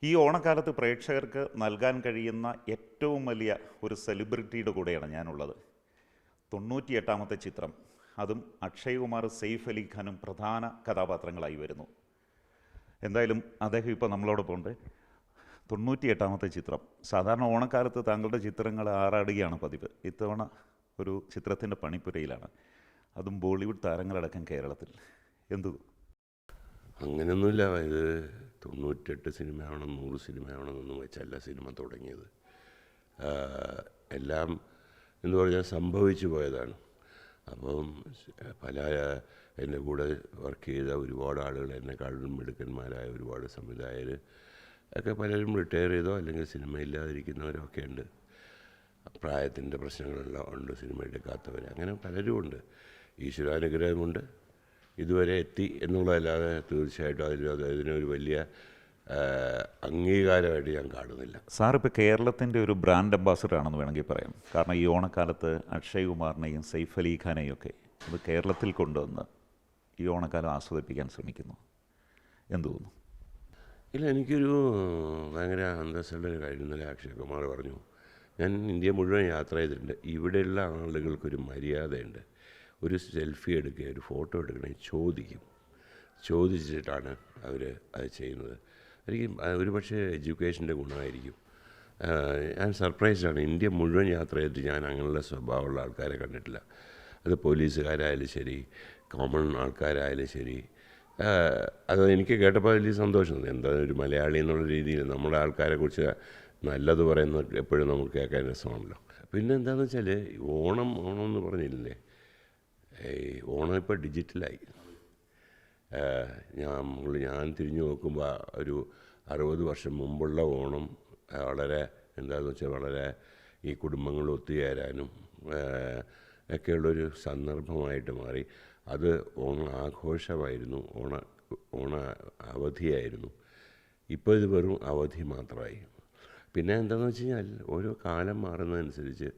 ഈ ഓണക്കാലത്ത് പ്രേക്ഷകർക്ക് നൽകാൻ കഴിയുന്ന ഏറ്റവും വലിയ ഒരു സെലിബ്രിറ്റിയുടെ കൂടെയാണ് ഞാനുള്ളത്. 98ാമത്തെ ചിത്രം, അതും അക്ഷയ് കുമാർ, സെയ്ഫ് അലി ഖാനും പ്രധാന കഥാപാത്രങ്ങളായി വരുന്നു. എന്തായാലും അദ്ദേഹം ഇപ്പോൾ നമ്മളോടൊപ്പം ഉണ്ട്. 98ാമത്തെ ചിത്രം. സാധാരണ ഓണക്കാലത്ത് താങ്കളുടെ ചിത്രങ്ങൾ ആറാടുകയാണ് പതിവ്. ഇത്തവണ ഒരു ചിത്രത്തിൻ്റെ പണിപ്പുരയിലാണ്, അതും ബോളിവുഡ് താരങ്ങളടക്കം കേരളത്തിൽ. എന്തു? അങ്ങനെയൊന്നുമില്ല. ഇത് 98 സിനിമയാവണം, 100 സിനിമയാവണമെന്നൊന്നും വെച്ചല്ല സിനിമ തുടങ്ങിയത്. എല്ലാം എന്ന് പറഞ്ഞാൽ സംഭവിച്ചു പോയതാണ്. അപ്പം പല എൻ്റെ കൂടെ വർക്ക് ചെയ്ത ഒരുപാട് ആളുകൾ, എന്നെക്കാളും മിടുക്കന്മാരായ ഒരുപാട് സംവിധായകർ ഒക്കെ പലരും റിട്ടയർ ചെയ്തോ അല്ലെങ്കിൽ സിനിമ ഇല്ലാതിരിക്കുന്നവരൊക്കെ ഉണ്ട്. പ്രായത്തിൻ്റെ പ്രശ്നങ്ങളെല്ലാം ഉണ്ട്, സിനിമ എടുക്കാത്തവർ, അങ്ങനെ പലരും ഉണ്ട്. ഈശ്വരാനുഗ്രഹമുണ്ട്, ഇതുവരെ എത്തി എന്നുള്ളതല്ലാതെ തീർച്ചയായിട്ടും അതിനൊരു വലിയ അംഗീകാരമായിട്ട് ഞാൻ കാണുന്നില്ല. സാറിപ്പോൾ കേരളത്തിൻ്റെ ഒരു ബ്രാൻഡ് അംബാസഡർ ആണെന്ന് വേണമെങ്കിൽ പറയാം. കാരണം ഈ ഓണക്കാലത്ത് അക്ഷയ് കുമാറിനെയും സെയ്ഫ് അലി ഖാനെയും ഒക്കെ അത് കേരളത്തിൽ കൊണ്ടുവന്ന് ഈ ഓണക്കാലം ആസ്വദിപ്പിക്കാൻ ശ്രമിക്കുന്നു. എന്തു തോന്നുന്നു? ഇല്ല, എനിക്കൊരു ഭയങ്കര അന്തസ്സുള്ള ഒരു കാര്യം ഇന്നലെ അക്ഷയ് കുമാർ പറഞ്ഞു. ഞാൻ ഇന്ത്യ മുഴുവൻ യാത്ര ചെയ്തിട്ടുണ്ട്. ഇവിടെയുള്ള ആളുകൾക്കൊരു മര്യാദയുണ്ട്. ഒരു സെൽഫി എടുക്കുക, ഒരു ഫോട്ടോ എടുക്കണമെങ്കിൽ ചോദിച്ചിട്ടാണ് അവർ അത് ചെയ്യുന്നത്. എനിക്ക് ഒരു പക്ഷേ എഡ്യൂക്കേഷൻ്റെ ഗുണമായിരിക്കും. ഞാൻ സർപ്രൈസ്ഡാണ്. ഇന്ത്യ മുഴുവൻ യാത്ര ചെയ്തിട്ട് ഞാൻ അങ്ങനെയുള്ള സ്വഭാവമുള്ള ആൾക്കാരെ കണ്ടിട്ടില്ല. അത് പോലീസുകാരായാലും ശരി, കോമൺ ആൾക്കാരായാലും ശരി. അത് എനിക്ക് കേട്ടപ്പോൾ വലിയ സന്തോഷം തോന്നി. എന്താ ഒരു മലയാളി എന്നുള്ള രീതിയിൽ നമ്മുടെ ആൾക്കാരെക്കുറിച്ച് നല്ലത് പറയുന്നത് എപ്പോഴും നമുക്ക് കേൾക്കാൻ രസമാണല്ലോ. പിന്നെ എന്താണെന്ന് വെച്ചാൽ ഓണം എന്ന് പറഞ്ഞില്ലേ, ഓണം ഇപ്പോൾ ഡിജിറ്റലായി. ഞാൻ തിരിഞ്ഞു നോക്കുമ്പോൾ ഒരു 60 വർഷം മുമ്പുള്ള ഓണം വളരെ എന്താണെന്ന് വെച്ചാൽ വളരെ ഈ കുടുംബങ്ങൾ ഒത്തുചേരാനും ഒക്കെയുള്ളൊരു സന്ദർഭമായിട്ട് മാറി. അത് ആഘോഷമായിരുന്നു, ഓണ അവധിയായിരുന്നു. ഇപ്പോൾ ഇത് വെറും അവധി മാത്രമായി. പിന്നെ എന്താണെന്ന് വെച്ച് കഴിഞ്ഞാൽ ഓരോ കാലം മാറുന്നതനുസരിച്ച്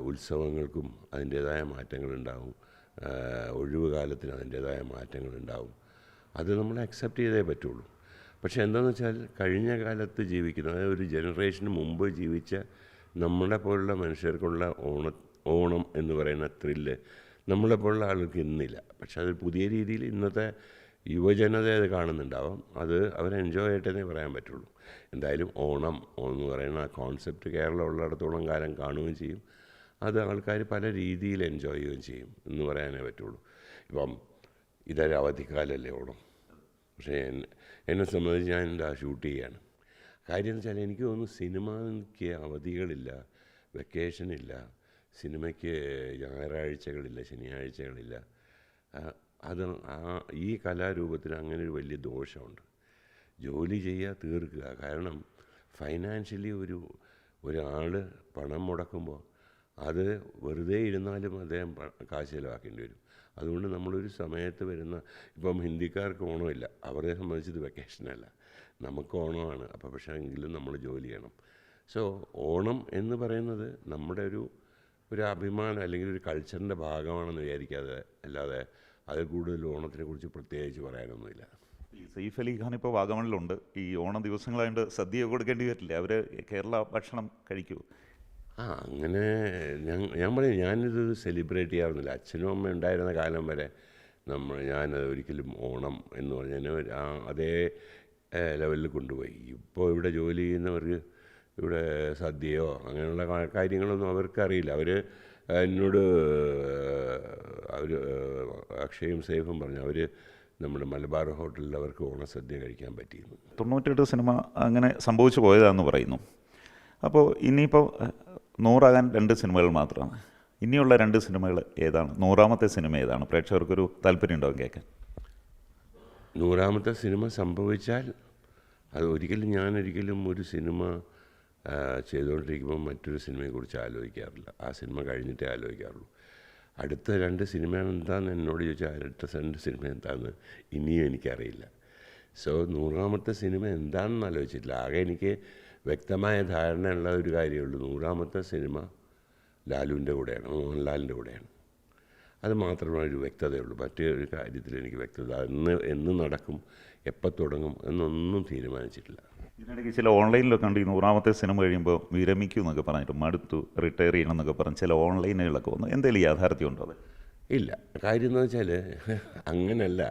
ഉത്സവങ്ങൾക്കും അതിൻ്റേതായ മാറ്റങ്ങളുണ്ടാവും, ഒഴിവ് കാലത്തിന് അതിൻ്റേതായ മാറ്റങ്ങളുണ്ടാവും. അത് നമ്മൾ അക്സെപ്റ്റ് ചെയ്തേ പറ്റുള്ളൂ. പക്ഷേ എന്താണെന്ന് വെച്ചാൽ കഴിഞ്ഞ കാലത്ത് ജീവിക്കുന്ന, അതായത് ഒരു ജനറേഷന് മുമ്പ് ജീവിച്ച നമ്മളെ പോലുള്ള മനുഷ്യർക്കുള്ള ഓണം എന്ന് പറയുന്ന ത്രില്ല് നമ്മളെപ്പോലുള്ള ആൾക്ക് ഇന്നില്ല. പക്ഷെ അത് പുതിയ രീതിയിൽ ഇന്നത്തെ യുവജനത അത് കാണുന്നുണ്ടാവും. അത് അവർ എൻജോയ് ആയിട്ടേ പറയാൻ പറ്റുള്ളൂ. എന്തായാലും ഓണം എന്ന് പറയുന്ന ആ കോൺസെപ്റ്റ് കേരളം ഉള്ളിടത്തോളം കാലം കാണുകയും ചെയ്യും. അത് ആൾക്കാർ പല രീതിയിൽ എൻജോയ് ചെയ്യുകയും ചെയ്യും എന്ന് പറയാനേ പറ്റുള്ളൂ. ഇപ്പം ഇതൊരു അവധിക്കാലമല്ലേ ഓണം. പക്ഷേ എന്നെ സംബന്ധിച്ച് ഞാൻ എന്താ ഷൂട്ട് ചെയ്യാണ്. കാര്യം എന്ന് വെച്ചാൽ എനിക്ക് തോന്നുന്നു സിനിമയ്ക്ക് അവധികളില്ല, വെക്കേഷനില്ല, സിനിമയ്ക്ക് ഞായറാഴ്ചകളില്ല, ശനിയാഴ്ചകളില്ല. അത് ഈ കലാരൂപത്തിന് അങ്ങനെ ഒരു വലിയ ദോഷമുണ്ട്. ജോലി ചെയ്യുക, തീർക്കുക. കാരണം ഫൈനാൻഷ്യലി ഒരാൾ പണം മുടക്കുമ്പോൾ അത് വെറുതെ ഇരുന്നാലും അദ്ദേഹം കാശ് ചിലവാക്കേണ്ടി വരും. അതുകൊണ്ട് നമ്മളൊരു സമയത്ത് വരുന്ന, ഇപ്പം ഹിന്ദിക്കാർക്ക് ഓണമില്ല, അവരെ സംബന്ധിച്ചത് വെക്കേഷനല്ല, നമുക്ക് ഓണമാണ്. അപ്പോൾ പക്ഷേ എങ്കിലും നമ്മൾ ജോലി ചെയ്യണം. സോ ഓണം എന്ന് പറയുന്നത് നമ്മുടെ ഒരു അഭിമാനം അല്ലെങ്കിൽ ഒരു കൾച്ചറിൻ്റെ ഭാഗമാണെന്ന് വിചാരിക്കാതെ അല്ലാതെ അതിൽ കൂടുതൽ ഓണത്തിനെ കുറിച്ച് പ്രത്യേകിച്ച് പറയാനൊന്നുമില്ല. സെയ്ഫ് അലി ഖാൻ ഇപ്പോൾ വാഗമണിലുണ്ട്. ഈ ഓണ ദിവസങ്ങളായതുകൊണ്ട് സദ്യ കൊടുക്കേണ്ടി വരില്ലേ? അവർ കേരള ഭക്ഷണം കഴിക്കുമോ? അങ്ങനെ ഞാൻ പറയും, ഞാനിത് സെലിബ്രേറ്റ് ചെയ്യാറുന്നില്ല. അച്ഛനും അമ്മ ഉണ്ടായിരുന്ന കാലം വരെ ഞാനത് ഒരിക്കലും ഓണം എന്ന് പറഞ്ഞാൽ അതേ ലെവലിൽ കൊണ്ടുപോയി. ഇപ്പോൾ ഇവിടെ ജോലി ചെയ്യുന്നവർക്ക് ഇവിടെ സദ്യയോ അങ്ങനെയുള്ള കാര്യങ്ങളൊന്നും അവർക്കറിയില്ല. എന്നോട് അക്ഷയും സേഫും പറഞ്ഞു, അവർ നമ്മുടെ മലബാർ ഹോട്ടലിൽ അവർക്ക് ഓണസദ്യ കഴിക്കാൻ പറ്റിയിരുന്നു. 98 സിനിമ അങ്ങനെ സംഭവിച്ചു പോയതാണെന്ന് പറയുന്നു. അപ്പോൾ ഇനിയിപ്പോൾ 100 2 സിനിമകൾ മാത്രമാണ്. ഇനിയുള്ള 2 സിനിമകൾ ഏതാണ്? 100ാമത്തെ സിനിമ ഏതാണ്? പ്രേക്ഷകർക്കൊരു താല്പര്യം ഉണ്ടാവും കേൾക്കാൻ. 100ാമത്തെ സിനിമ സംഭവിച്ചാൽ അത് ഞാനൊരിക്കലും ഒരു സിനിമ ചെയ്തുകൊണ്ടിരിക്കുമ്പോൾ മറ്റൊരു സിനിമയെക്കുറിച്ച് ആലോചിക്കാറില്ല. ആ സിനിമ കഴിഞ്ഞിട്ടേ ആലോചിക്കാറുള്ളൂ. അടുത്ത 2 സിനിമ എന്താണെന്ന് എന്നോട് ചോദിച്ചാൽ അടുത്ത 2 സിനിമ എന്താണെന്ന് ഇനിയും എനിക്കറിയില്ല. സോ 100ാമത്തെ സിനിമ എന്താണെന്ന് ആലോചിച്ചിട്ടില്ല. ആകെ എനിക്ക് വ്യക്തമായ ധാരണയുള്ള ഒരു കാര്യമുള്ളൂ, 100ാമത്തെ സിനിമ ലാലുവിൻ്റെ കൂടെയാണ്, മോഹൻലാലിൻ്റെ കൂടെയാണ്. അത് മാത്രമേ ഒരു വ്യക്തതയുള്ളൂ. മറ്റൊരു കാര്യത്തിൽ എനിക്ക് വ്യക്തത എന്ന് നടക്കും എപ്പോൾ തുടങ്ങും എന്നൊന്നും തീരുമാനിച്ചിട്ടില്ല. ഇതിനിടയ്ക്ക് ചില ഓൺലൈനിലൊക്കെ ഉണ്ട് ഈ 100ാമത്തെ സിനിമ കഴിയുമ്പോൾ വിരമിക്കും എന്നൊക്കെ പറഞ്ഞിട്ട് മടുത്തു റിട്ടയർ ചെയ്യണം എന്നൊക്കെ പറഞ്ഞ് ചില ഓൺലൈനുകളൊക്കെ വന്നു. എന്തെങ്കിലും യാഥാർത്ഥ്യം ഉണ്ടോ അത്? ഇല്ല, കാര്യം എന്ന് വെച്ചാൽ അങ്ങനല്ല.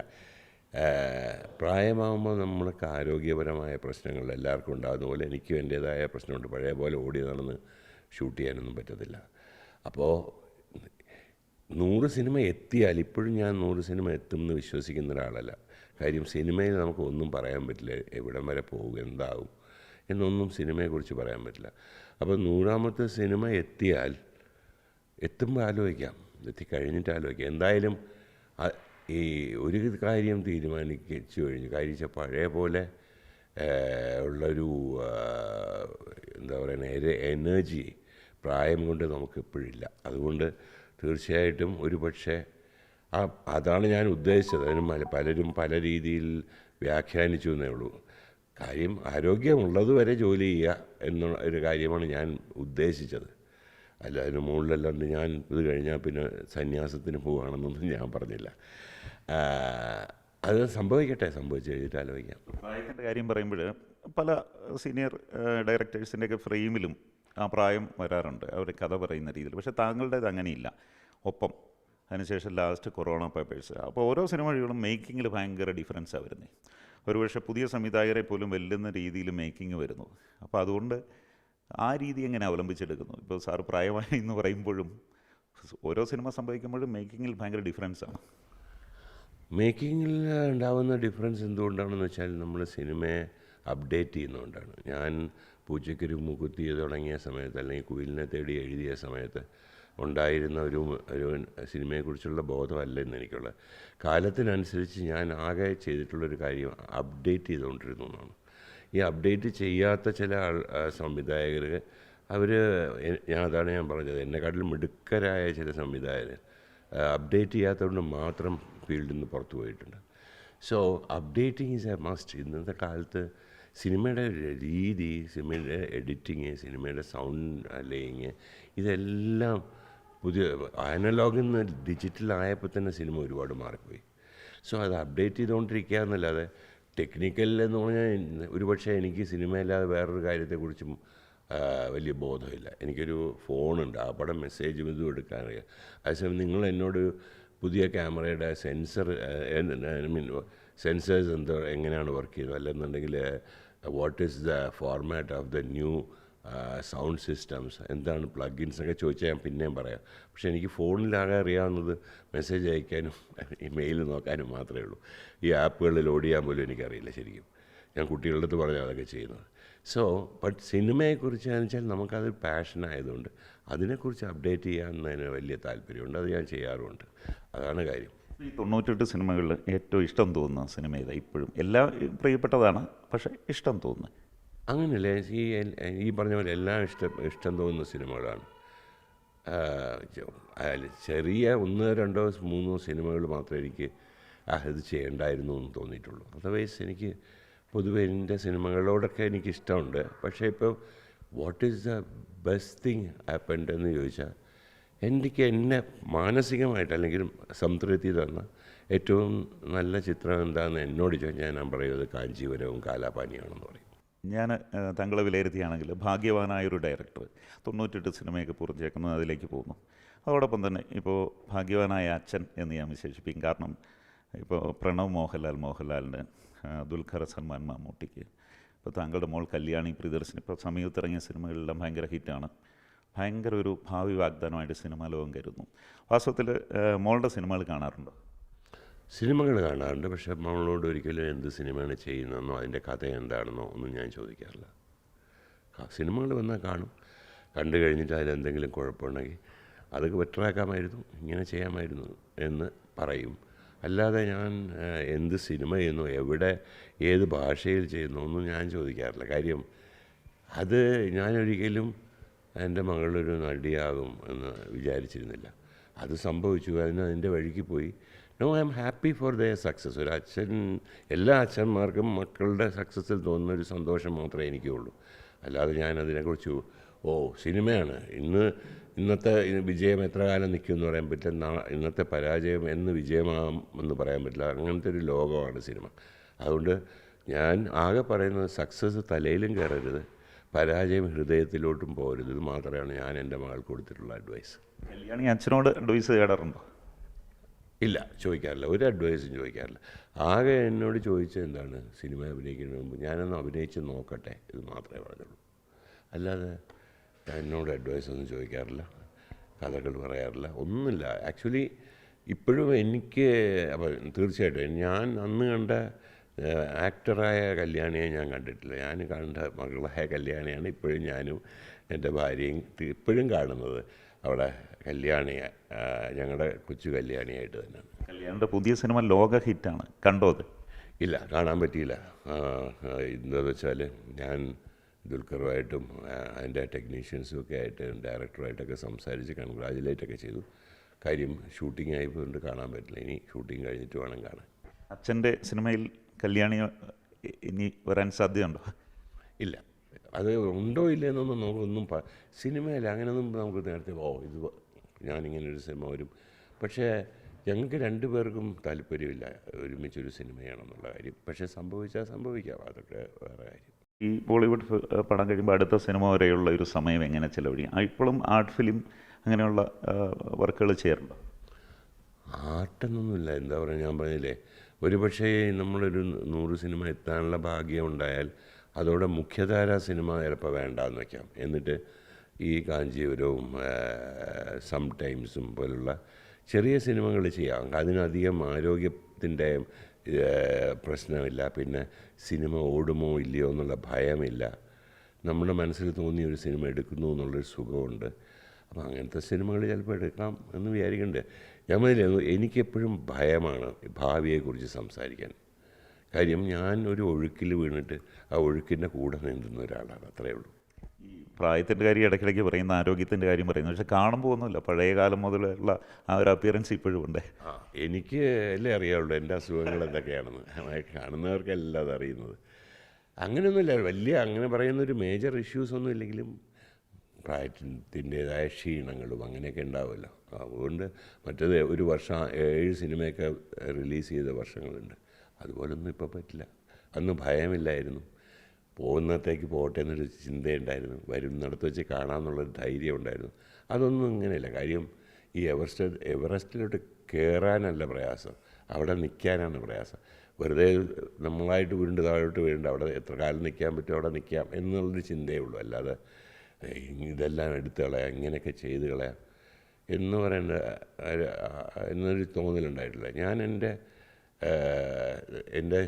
പ്രായമാകുമ്പോൾ നമ്മൾക്ക് ആരോഗ്യപരമായ പ്രശ്നങ്ങൾ എല്ലാവർക്കും ഉണ്ടാകുന്ന പോലെ എനിക്കും എൻ്റേതായ പ്രശ്നമുണ്ട്. പഴയ പോലെ ഓടി നടന്ന് ഷൂട്ട് ചെയ്യാനൊന്നും പറ്റത്തില്ല. അപ്പോൾ 100 സിനിമ എത്തിയാൽ ഇപ്പോഴും ഞാൻ 100 സിനിമ എത്തുമെന്ന് വിശ്വസിക്കുന്ന ഒരാളല്ല. കാര്യം സിനിമയിൽ നമുക്ക് ഒന്നും പറയാൻ പറ്റില്ല, എവിടം വരെ പോകും എന്താകും എന്നൊന്നും സിനിമയെക്കുറിച്ച് പറയാൻ പറ്റില്ല. അപ്പോൾ 100ാമത്തെ സിനിമ എത്തുമ്പോൾ ആലോചിക്കാം, എത്തിക്കഴിഞ്ഞിട്ട് ആലോചിക്കാം. എന്തായാലും ഈ ഒരു കാര്യം തീരുമാനിച്ചു കഴിഞ്ഞു. കാര്യം വെച്ചാൽ പഴയ പോലെ ഉള്ളൊരു എന്താ പറയുക എനർജി പ്രായം കൊണ്ട് നമുക്കിപ്പോഴില്ല. അതുകൊണ്ട് തീർച്ചയായിട്ടും ഒരു പക്ഷേ അതാണ് ഞാൻ ഉദ്ദേശിച്ചത്. അതിന് പലരും പല രീതിയിൽ വ്യാഖ്യാനിച്ചു എന്നേ ഉള്ളൂ. കാര്യം ആരോഗ്യമുള്ളത് വരെ ജോലി ചെയ്യുക എന്നുള്ള ഒരു കാര്യമാണ് ഞാൻ ഉദ്ദേശിച്ചത്. അല്ല അതിന് മുകളിലല്ലാണ്ട് ഞാൻ ഇത് കഴിഞ്ഞാൽ പിന്നെ സന്യാസത്തിന് പോവുകയാണെന്നൊന്നും ഞാൻ പറഞ്ഞില്ല. അത് സംഭവിക്കട്ടെ, സംഭവിച്ച് കഴിഞ്ഞിട്ട് ആലോചിക്കാം. പ്രായത്തിൻ്റെ കാര്യം പറയുമ്പോൾ പല സീനിയർ ഡയറക്ടേഴ്സിൻ്റെയൊക്കെ ഫ്രെയിമിലും ആ പ്രായം വരാറുണ്ട്, അവർ കഥ പറയുന്ന രീതിയിൽ. പക്ഷേ താങ്കളുടേത് അങ്ങനെയില്ല. ഒപ്പം അതിനുശേഷം ലാസ്റ്റ് കൊറോണ പേപ്പേഴ്സ്. അപ്പോൾ ഓരോ സിനിമകളും മേക്കിങ്ങിൽ ഭയങ്കര ഡിഫറൻസാണ് വരുന്നത്. ഒരുപക്ഷെ പുതിയ സംവിധായകരെ പോലും വെല്ലുന്ന രീതിയിൽ മേക്കിംഗ് വരുന്നു. അപ്പോൾ അതുകൊണ്ട് ആ രീതി എങ്ങനെ അവലംബിച്ചെടുക്കുന്നു? ഇപ്പോൾ സാറ് പ്രായമായി എന്ന് പറയുമ്പോഴും ഓരോ സിനിമ സംഭവിക്കുമ്പോഴും മേക്കിങ്ങിൽ ഭയങ്കര ഡിഫറൻസാണ്. മേക്കിങ്ങിൽ ഉണ്ടാകുന്ന ഡിഫറൻസ് എന്തുകൊണ്ടാണെന്ന് വെച്ചാൽ നമ്മൾ സിനിമയെ അപ്ഡേറ്റ് ചെയ്യുന്നതുകൊണ്ടാണ്. ഞാൻ പൂച്ചയ്ക്കൊരു മൂക്കുത്തി തുടങ്ങിയ സമയത്ത് അല്ലെങ്കിൽ കുയിലിനെ തേടി എഴുതിയ സമയത്ത് ഉണ്ടായിരുന്ന ഒരു സിനിമയെക്കുറിച്ചുള്ള ബോധമല്ല ഇന്ന് എനിക്കുള്ളത്. കാലത്തിനനുസരിച്ച് ഞാൻ ആകെ ചെയ്തിട്ടുള്ളൊരു കാര്യം അപ്ഡേറ്റ് ചെയ്തുകൊണ്ടിരുന്നു എന്നാണ്. ഈ അപ്ഡേറ്റ് ചെയ്യാത്ത ചില സംവിധായകർ അതാണ് ഞാൻ പറഞ്ഞത്, എന്നെക്കാട്ടിലും മിടുക്കരായ ചില സംവിധായകർ അപ്ഡേറ്റ് ചെയ്യാത്തതുകൊണ്ട് മാത്രം ഫീൽഡിൽ നിന്ന് പുറത്തു പോയിട്ടുണ്ട്. So updating is A must. ഇന്നത്തെ കാലത്ത് സിനിമയുടെ രീതി, സിനിമയുടെ എഡിറ്റിങ്, സിനിമയുടെ സൗണ്ട് ലേയിങ്, ഇതെല്ലാം പുതിയ അനലോഗിൽ നിന്ന് ഡിജിറ്റലായപ്പോൾ തന്നെ സിനിമ ഒരുപാട് മാറിപ്പോയി. സോ അത് അപ്ഡേറ്റ് ചെയ്തുകൊണ്ടിരിക്കുക എന്നല്ലാതെ ടെക്നിക്കൽ എന്ന് പറഞ്ഞാൽ ഒരുപക്ഷെ എനിക്ക് സിനിമയില്ലാതെ വേറൊരു കാര്യത്തെക്കുറിച്ചും വലിയ ബോധമില്ല. എനിക്കൊരു ഫോണുണ്ട്, ആ പടം മെസ്സേജും ഇതും എടുക്കാനറിയാം. അതേസമയം നിങ്ങൾ എന്നോട് പുതിയ ക്യാമറയുടെ സെൻസേഴ്സ് എങ്ങനെയാണ് വർക്ക് ചെയ്യുന്നത്, അല്ലെന്നുണ്ടെങ്കിൽ what is the format of the new sound systems, എന്താണ് പ്ലഗിൻസൊക്കെ ചോദിച്ചാൽ ഞാൻ പിന്നെയും പറയാം. പക്ഷേ എനിക്ക് ഫോണിലാകെ അറിയാവുന്നത് മെസ്സേജ് അയക്കാനും ഇമെയിൽ നോക്കാനും മാത്രമേ ഉള്ളൂ. ഈ ആപ്പുകൾ ലോഡ് ചെയ്യാൻ പോലും എനിക്കറിയില്ല ശരിക്കും. ഞാൻ കുട്ടികളുടെ അടുത്ത് പറഞ്ഞാൽ അതൊക്കെ ചെയ്യുന്നത്. സോ ബട്ട് സിനിമയെക്കുറിച്ചാണെന്ന് വെച്ചാൽ നമുക്കത് പാഷനായതുകൊണ്ട് അതിനെക്കുറിച്ച് അപ്ഡേറ്റ് ചെയ്യാമെന്നതിന് വലിയ താല്പര്യമുണ്ട്. അത് ഞാൻ ചെയ്യാറുമുണ്ട്. അതാണ് കാര്യം. ഈ 98 സിനിമകളിൽ ഏറ്റവും ഇഷ്ടം തോന്നുന്ന സിനിമ ഏതാ? ഇപ്പോഴും എല്ലാം പ്രിയപ്പെട്ടതാണ്, പക്ഷേ ഇഷ്ടം തോന്നുന്നത് അങ്ങനെയല്ലേ? ഈ പറഞ്ഞ പോലെ എല്ലാം ഇഷ്ടം തോന്നുന്ന സിനിമകളാണ്. ചെറിയ 1, 2, 3 സിനിമകൾ മാത്രമേ എനിക്ക് ഇത് ചെയ്യേണ്ടായിരുന്നു എന്ന് തോന്നിയിട്ടുള്ളൂ. അതർവൈസ് എനിക്ക് പൊതുവെ എൻ്റെ സിനിമകളോടൊക്കെ എനിക്കിഷ്ടമുണ്ട്. പക്ഷേ ഇപ്പോൾ what is the best thing happened എന്ന് ചോദിച്ചാൽ എന്നെ മാനസികമായിട്ട് അല്ലെങ്കിൽ സംതൃപ്തി തന്ന ഏറ്റവും നല്ല ചിത്രം എന്താണെന്ന് എന്നോട് ചോദിച്ചാൽ ഞാൻ പറയുന്നത് കാഞ്ചീവരവും കാലാപാനിയാണെന്ന് പറയും. ഞാൻ താങ്കളെ വിലയിരുത്തിയാണെങ്കിൽ ഭാഗ്യവാനായൊരു ഡയറക്ടർ 98 സിനിമയൊക്കെ പൂർത്തിയാക്കുന്നത് അതിലേക്ക് പോകുന്നു. അതോടൊപ്പം തന്നെ ഇപ്പോൾ ഭാഗ്യവാനായ അച്ഛൻ എന്ന് ഞാൻ വിശേഷിപ്പിക്കും. കാരണം ഇപ്പോൾ പ്രണവ് മോഹൻലാലിന്, ദുൽഖർ സൽമാൻ മമ്മൂട്ടിക്ക്, ഇപ്പോൾ താങ്കളുടെ മോൾ കല്യാണി പ്രിയദർശിനി, ഇപ്പോൾ സമീപത്തിറങ്ങിയ സിനിമകളെല്ലാം ഭയങ്കര ഹിറ്റാണ്. ഭയങ്കര ഒരു ഭാവി വാഗ്ദാനമായിട്ട് സിനിമാ ലോകം കരുതുന്നു. വാസ്തവത്തിൽ മോളുടെ സിനിമകൾ കാണാറുണ്ടോ? സിനിമകൾ കാണാറുണ്ട്. പക്ഷേ നമ്മളോട് ഒരിക്കലും എന്ത് സിനിമയാണ് ചെയ്യുന്നതെന്നോ അതിൻ്റെ കഥ എന്താണെന്നോ ഒന്നും ഞാൻ ചോദിക്കാറില്ല. സിനിമകൾ വന്നാൽ കാണും, കണ്ടു കഴിഞ്ഞിട്ട് അതിലെന്തെങ്കിലും കുഴപ്പമുണ്ടെങ്കിൽ അതൊക്കെ ബെറ്ററാക്കാമായിരുന്നു, ഇങ്ങനെ ചെയ്യാമായിരുന്നു എന്ന് പറയും. അല്ലാതെ ഞാൻ എന്ത് സിനിമ ചെയ്യുന്നു, എവിടെ, ഏത് ഭാഷയിൽ ചെയ്യുന്നു ഒന്നും ഞാൻ ചോദിക്കാറില്ല. കാര്യം അത് ഞാനൊരിക്കലും എൻ്റെ മകളൊരു നടിയാകും എന്ന് വിചാരിച്ചിരുന്നില്ല. അത് സംഭവിച്ചു, അതിൻ്റെ വഴിക്ക് പോയി. No, I am happy for their success. ഒരു അച്ഛൻ, എല്ലാ അച്ഛന്മാർക്കും മക്കളുടെ സക്സസ്സിൽ തോന്നുന്ന ഒരു സന്തോഷം മാത്രമേ എനിക്കുള്ളൂ. അല്ലാതെ ഞാൻ അതിനെക്കുറിച്ച് സിനിമയാണ് ഇന്നത്തെ വിജയം എത്ര കാലം നിൽക്കുമെന്ന് പറയാൻ പറ്റില്ല, ഇന്നത്തെ പരാജയം എന്ന് വിജയമാകും എന്ന് പറയാൻ പറ്റില്ല. അങ്ങനത്തെ ഒരു ലോകമാണ് സിനിമ. അതുകൊണ്ട് ഞാൻ ആകെ പറയുന്നത് സക്സസ് തലയിലും കയറരുത്, പരാജയം ഹൃദയത്തിലോട്ടും പോകരുത്. ഇത് മാത്രമാണ് ഞാൻ എൻ്റെ മകൾക്ക് കൊടുത്തിട്ടുള്ള അഡ്വൈസ്. കല്യാണി അച്ഛനോട് അഡ്വൈസ് തേടാറുണ്ടോ? ഇല്ല, ചോദിക്കാറില്ല, ഒരു അഡ്വൈസും ചോദിക്കാറില്ല. ആകെ എന്നോട് ചോദിച്ചത് എന്താണ്, സിനിമ അഭിനയിക്കുന്നതിന് മുമ്പ് ഞാനൊന്ന് അഭിനയിച്ച് നോക്കട്ടെ, ഇത് മാത്രമേ പറഞ്ഞുള്ളൂ. അല്ലാതെ എന്നോട് അഡ്വൈസൊന്നും ചോദിക്കാറില്ല, കഥകൾ പറയാറില്ല, ഒന്നുമില്ല. ആക്ച്വലി ഇപ്പോഴും എനിക്ക് അപ്പോൾ തീർച്ചയായിട്ടും ഞാൻ അന്ന് കണ്ട ആക്ടറായ കല്യാണിയെ ഞാൻ കണ്ടിട്ടില്ല. ഞാൻ കണ്ട മകളായ കല്യാണിയാണ് ഇപ്പോഴും ഞാനും എൻ്റെ ഭാര്യയും ഇപ്പോഴും കാണുന്നത്. അവിടെ കല്യാണിയെ ഞങ്ങളുടെ കൊച്ചു കല്യാണിയായിട്ട് തന്നെയാണ്. കല്യാണിൻ്റെ പുതിയ സിനിമ ലോക ഹിറ്റാണ്, കണ്ടോ അത്? ഇല്ല, കാണാൻ പറ്റിയില്ല. എന്താണെന്ന് വെച്ചാൽ ഞാൻ ദുൽഖറുമായിട്ടും അതിൻ്റെ ടെക്നീഷ്യൻസും ഒക്കെ ആയിട്ട് ഡയറക്ടറുമായിട്ടൊക്കെ സംസാരിച്ച് കൺഗ്രാജുലേറ്റൊക്കെ ചെയ്തു. കാര്യം ഷൂട്ടിംഗ് ആയതുകൊണ്ട് കാണാൻ പറ്റില്ല. ഇനി ഷൂട്ടിംഗ് കഴിഞ്ഞിട്ട് വേണം കാണാൻ. അച്ഛൻ്റെ സിനിമയിൽ കല്യാണി ഇനി വരാൻ സാധ്യതയുണ്ടോ? ഇല്ല, അത് ഉണ്ടോ ഇല്ലയെന്നൊന്നും നമുക്കൊന്നും സിനിമയിൽ അങ്ങനെയൊന്നും നമുക്ക് നേരത്തെ ഇത് ഞാനിങ്ങനൊരു സിനിമ വരും. പക്ഷേ ഞങ്ങൾക്ക് രണ്ടുപേർക്കും താല്പര്യമില്ല ഒരുമിച്ചൊരു സിനിമയാണെന്നുള്ള കാര്യം. പക്ഷേ സംഭവിച്ചാൽ സംഭവിക്കാം, അതൊക്കെ വേറെ കാര്യം. ഈ ബോളിവുഡ് പടം കഴിയുമ്പോൾ അടുത്ത സിനിമ വരെയുള്ള ഒരു സമയം എങ്ങനെ ചിലവഴിക്കും? ഇപ്പോഴും ആർട്ട് ഫിലിം അങ്ങനെയുള്ള വർക്കുകൾ ചെയ്യാറുണ്ടോ? ആർട്ടെന്നൊന്നുമില്ല, എന്താ പറയുക, ഞാൻ പറഞ്ഞില്ലേ, ഒരു പക്ഷേ നമ്മളൊരു 100 സിനിമ എത്താനുള്ള ഭാഗ്യം ഉണ്ടായാൽ അതോടെ മുഖ്യധാര സിനിമ ചിലപ്പോൾ വേണ്ടാന്ന് വയ്ക്കാം. എന്നിട്ട് ഈ കാഞ്ചീപുരവും സം ടൈംസും പോലുള്ള ചെറിയ സിനിമകൾ ചെയ്യാം. അതിനധികം ആരോഗ്യത്തിൻ്റെ പ്രശ്നമില്ല, പിന്നെ സിനിമ ഓടുമോ ഇല്ലയോ എന്നുള്ള ഭയമില്ല. നമ്മുടെ മനസ്സിൽ തോന്നിയ ഒരു സിനിമ എടുക്കുന്നു എന്നുള്ളൊരു സുഖമുണ്ട്. അപ്പോൾ അങ്ങനത്തെ സിനിമകൾ ചിലപ്പോൾ എടുക്കാം എന്ന് വിചാരിക്കുന്നുണ്ട്. ഞാൻ പറഞ്ഞില്ലേ, എനിക്കെപ്പോഴും ഭയമാണ് ഭാവിയെക്കുറിച്ച് സംസാരിക്കാൻ. കാര്യം ഞാൻ ഒരു ഒഴുക്കിൽ വീണിട്ട് ആ ഒഴുക്കിൻ്റെ കൂടെ നീന്തുന്ന ഒരാളാണ്, അത്രയേ ഉള്ളൂ. ഈ പ്രായത്തിൻ്റെ കാര്യം ഇടയ്ക്കിടയ്ക്ക് പറയുന്ന, ആരോഗ്യത്തിൻ്റെ കാര്യം പറയുന്നു, പക്ഷെ കാണുമ്പോൾ ഒന്നുമില്ല, പഴയ കാലം മുതലുള്ള ആ ഒരു അപ്പിയറൻസ് ഇപ്പോഴും ഉണ്ട്. എനിക്ക് അല്ലേ അറിയാവുള്ളൂ എൻ്റെ അസുഖങ്ങൾ എന്തൊക്കെയാണെന്ന്. കാണുന്നവർക്കെല്ലാം അതറിയുന്നത്. അങ്ങനെയൊന്നുമില്ല, വലിയ അങ്ങനെ പറയുന്നൊരു മേജർ ഇഷ്യൂസ് ഒന്നും ഇല്ലെങ്കിലും പ്രായത്തിൻ്റേതായ ക്ഷീണങ്ങളും അങ്ങനെയൊക്കെ ഉണ്ടാവുമല്ലോ. അതുകൊണ്ട് മറ്റേത് ഒരു വർഷം 7 സിനിമയൊക്കെ റിലീസ് ചെയ്ത വർഷങ്ങളുണ്ട്. അതുപോലൊന്നും ഇപ്പോൾ പറ്റില്ല. അന്ന് ഭയമില്ലായിരുന്നു, പോകുന്നത്തേക്ക് പോകട്ടെ എന്നൊരു ചിന്തയുണ്ടായിരുന്നു, വരുന്നിടത്ത് വെച്ച് കാണാമെന്നുള്ളൊരു ധൈര്യം ഉണ്ടായിരുന്നു. അതൊന്നും ഇങ്ങനെയല്ല. കാര്യം ഈ എവറസ്റ്റിലോട്ട് കയറാനല്ല പ്രയാസം, അവിടെ നിൽക്കാനാണ് പ്രയാസം. വെറുതെ നമ്മളായിട്ട് വീണ്ടും താഴോട്ട് വീണ്ടും അവിടെ എത്ര കാലം നിൽക്കാൻ പറ്റും അവിടെ നിൽക്കാം എന്നുള്ളൊരു ചിന്തയേ ഉള്ളൂ. അല്ലാതെ ഇതെല്ലാം എടുത്ത് കളയാം, ഇങ്ങനെയൊക്കെ ചെയ്ത് കളയാം എന്ന് പറയേണ്ട എന്നൊരു തോന്നലുണ്ടായിട്ടില്ല. ഞാൻ എൻ്റെ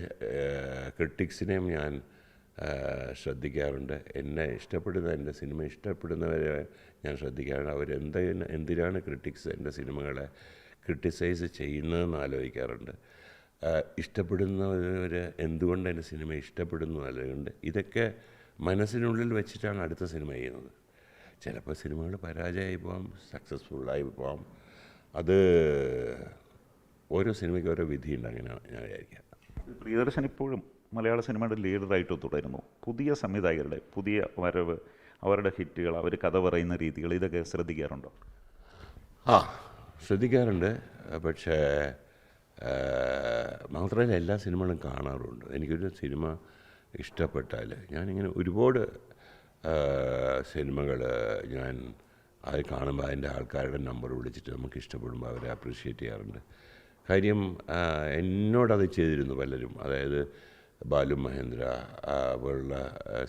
ക്രിട്ടിക്സിനെയും ഞാൻ ശ്രദ്ധിക്കാറുണ്ട്. എന്നെ ഇഷ്ടപ്പെടുന്ന, എൻ്റെ സിനിമ ഇഷ്ടപ്പെടുന്നവരെ ഞാൻ ശ്രദ്ധിക്കാറുണ്ട്. എന്തിനാണ് ക്രിട്ടിക്സ് എൻ്റെ സിനിമകളെ ക്രിട്ടിസൈസ് ചെയ്യുന്നതെന്ന് ആലോചിക്കാറുണ്ട്. ഇഷ്ടപ്പെടുന്നവർ എന്തുകൊണ്ട് എൻ്റെ സിനിമ ഇഷ്ടപ്പെടുന്നു ആലോചിക്കുന്നുണ്ട്. ഇതൊക്കെ മനസ്സിനുള്ളിൽ വെച്ചിട്ടാണ് അടുത്ത സിനിമ ചെയ്യുന്നത്. ചിലപ്പോൾ സിനിമകൾ പരാജയമായി പോകാം, സക്സസ്ഫുള്ളായി പോകാം. അത് ഓരോ സിനിമയ്ക്ക് ഓരോ വിധിയുണ്ട്, അങ്ങനെയാണ് ഞാൻ വിചാരിക്കുക. പ്രിയദർശൻ ഇപ്പോഴും മലയാള സിനിമയുടെ ലീഡറായിട്ട് തുടരുന്നു. പുതിയ സംവിധായകരുടെ പുതിയ വരവ്, അവരുടെ ഹിറ്റുകൾ, അവർ കഥ പറയുന്ന രീതികൾ, ഇതൊക്കെ ശ്രദ്ധിക്കാറുണ്ടോ? ശ്രദ്ധിക്കാറുണ്ട്. പക്ഷേ മാത്രമല്ല എല്ലാ സിനിമകളും കാണാറുണ്ട്. എനിക്കൊരു സിനിമ ഇഷ്ടപ്പെട്ടാൽ ഞാനിങ്ങനെ ഒരുപാട് സിനിമകൾ ഞാൻ അത് കാണുമ്പോൾ അതിൻ്റെ ആൾക്കാരുടെ നമ്പർ വിളിച്ചിട്ട് നമുക്ക് ഇഷ്ടപ്പെടുമ്പോൾ അവരെ അപ്രീഷിയേറ്റ് ചെയ്യാറുണ്ട്. കാര്യം എന്നോടത് ചെയ്തിരുന്നു പലരും. അതായത് ബാലു മഹേന്ദ്ര പോലുള്ള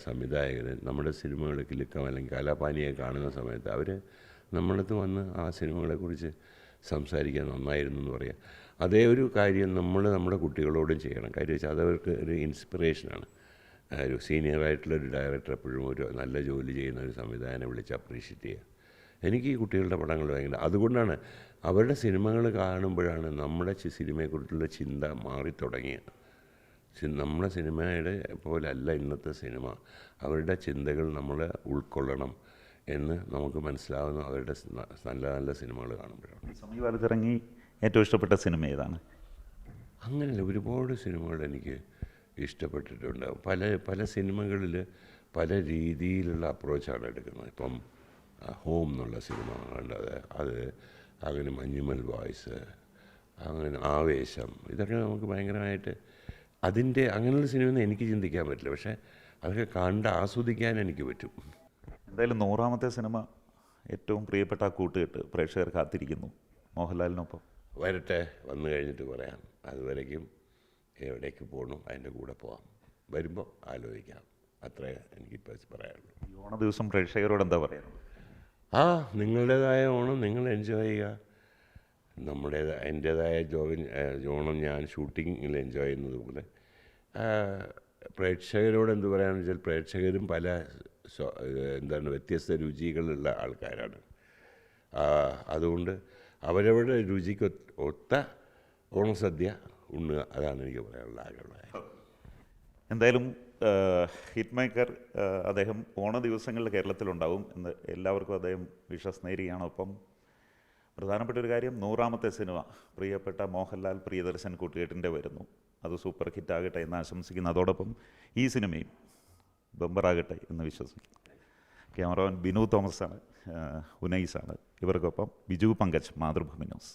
സംവിധായകർ നമ്മുടെ സിനിമകൾ കിലുക്കം അല്ലെങ്കിൽ കലാപാനിയെ കാണുന്ന സമയത്ത് അവർ നമ്മളടുത്ത് വന്ന് ആ സിനിമകളെക്കുറിച്ച് സംസാരിക്കാൻ നന്നായിരുന്നു എന്ന് പറയാം. അതേ ഒരു കാര്യം നമ്മൾ നമ്മുടെ കുട്ടികളോടും ചെയ്യണം. കാര്യം വെച്ചാൽ അതവർക്ക് ഒരു ഇൻസ്പിറേഷനാണ്. ഒരു സീനിയറായിട്ടുള്ളൊരു ഡയറക്ടർ എപ്പോഴും ഒരു നല്ല ജോലി ചെയ്യുന്ന ഒരു സംവിധായകനെ വിളിച്ച് അപ്രീഷിയേറ്റ് ചെയ്യുക. എനിക്ക് ഈ കുട്ടികളുടെ പടങ്ങൾ ഭയങ്കര, അതുകൊണ്ടാണ് അവരുടെ സിനിമകൾ കാണുമ്പോഴാണ് നമ്മുടെ സിനിമയെക്കുറിച്ചുള്ള ചിന്ത മാറിത്തുടങ്ങിയത്. നമ്മുടെ സിനിമയുടെ പോലെ അല്ല ഇന്നത്തെ സിനിമ. അവരുടെ ചിന്തകൾ നമ്മൾ ഉൾക്കൊള്ളണം എന്ന് നമുക്ക് മനസ്സിലാവുന്ന അവരുടെ നല്ല നല്ല സിനിമകൾ കാണുമ്പോഴാണ്. സമീപകാലത്ത് ഇറങ്ങി ഏറ്റവും ഇഷ്ടപ്പെട്ട സിനിമ ഏതാണ്? അങ്ങനെയല്ല, ഒരുപാട് സിനിമകൾ എനിക്ക് ഇഷ്ടപ്പെട്ടിട്ടുണ്ട്. പല സിനിമകളിൽ പല രീതിയിലുള്ള അപ്രോച്ചാണ് എടുക്കുന്നത്. ഇപ്പം ഹോം എന്നുള്ള സിനിമ കണ്ടത്, അത് അങ്ങനെ മഞ്ഞുമൽ ബോയ്സ്, അങ്ങനെ ആവേശം, ഇതൊക്കെ നമുക്ക് ഭയങ്കരമായിട്ട് അതിൻ്റെ അങ്ങനെയുള്ള സിനിമയൊന്നും എനിക്ക് ചിന്തിക്കാൻ പറ്റില്ല. പക്ഷേ അതൊക്കെ കണ്ട് ആസ്വദിക്കാൻ എനിക്ക് പറ്റും. എന്തായാലും 100ാമത്തെ സിനിമ ഏറ്റവും പ്രിയപ്പെട്ട ആ കൂട്ടുകെട്ട് പ്രേക്ഷകർ കാത്തിരിക്കുന്നു മോഹൻലാലിനൊപ്പം. വരട്ടെ, വന്നു കഴിഞ്ഞിട്ട് പറയാം. അതുവരേക്കും എവിടേക്ക് പോകണം അതിൻ്റെ കൂടെ പോകാം. വരുമ്പോൾ ആലോചിക്കാം. അത്രേ എനിക്കിപ്പോൾ പറയാനുള്ളൂ. ഈ ഓണ ദിവസം പ്രേക്ഷകരോട് എന്താ പറയുക? നിങ്ങളുടേതായ ഓണം നിങ്ങൾ എൻജോയ് ചെയ്യുക. എൻ്റേതായ ഓണം ഞാൻ ഷൂട്ടിങ്ങിൽ എൻജോയ് ചെയ്യുന്നത് പോലെ പ്രേക്ഷകരോട് എന്ത് പറയാമെന്ന് വെച്ചാൽ, പ്രേക്ഷകരും പല വ്യത്യസ്ത രുചികളുള്ള ആൾക്കാരാണ്. അതുകൊണ്ട് അവരവരുടെ രുചിക്ക് ഒത്ത ഓണസദ്യ ഉണ്ണുക. അതാണ് എനിക്ക് പറയാനുള്ള ആഗ്രഹം. എന്തായാലും ഹിറ്റ് മേക്കർ അദ്ദേഹം ഓണ ദിവസങ്ങളിൽ കേരളത്തിലുണ്ടാവും എന്ന് എല്ലാവർക്കും അദ്ദേഹം വിശ്വസ്നേഹിക്കുകയാണ്. ഒപ്പം പ്രധാനപ്പെട്ട ഒരു കാര്യം, 100ാമത്തെ സിനിമ പ്രിയപ്പെട്ട മോഹൻലാൽ പ്രിയദർശൻ കൂട്ടുകെട്ടിൻ്റെ വരുന്നു. അത് സൂപ്പർ ഹിറ്റാകട്ടെ എന്ന് ആശംസിക്കുന്നു. അതോടൊപ്പം ഈ സിനിമയും ബമ്പറാകട്ടെ എന്ന് വിശ്വസിക്കുന്നു. ക്യാമറമാൻ ബിനു തോമസാണ്, ഉനൈസാണ്. ഇവർക്കൊപ്പം ബിജു പങ്കജ്, മാതൃഭൂമി ന്യൂസ്.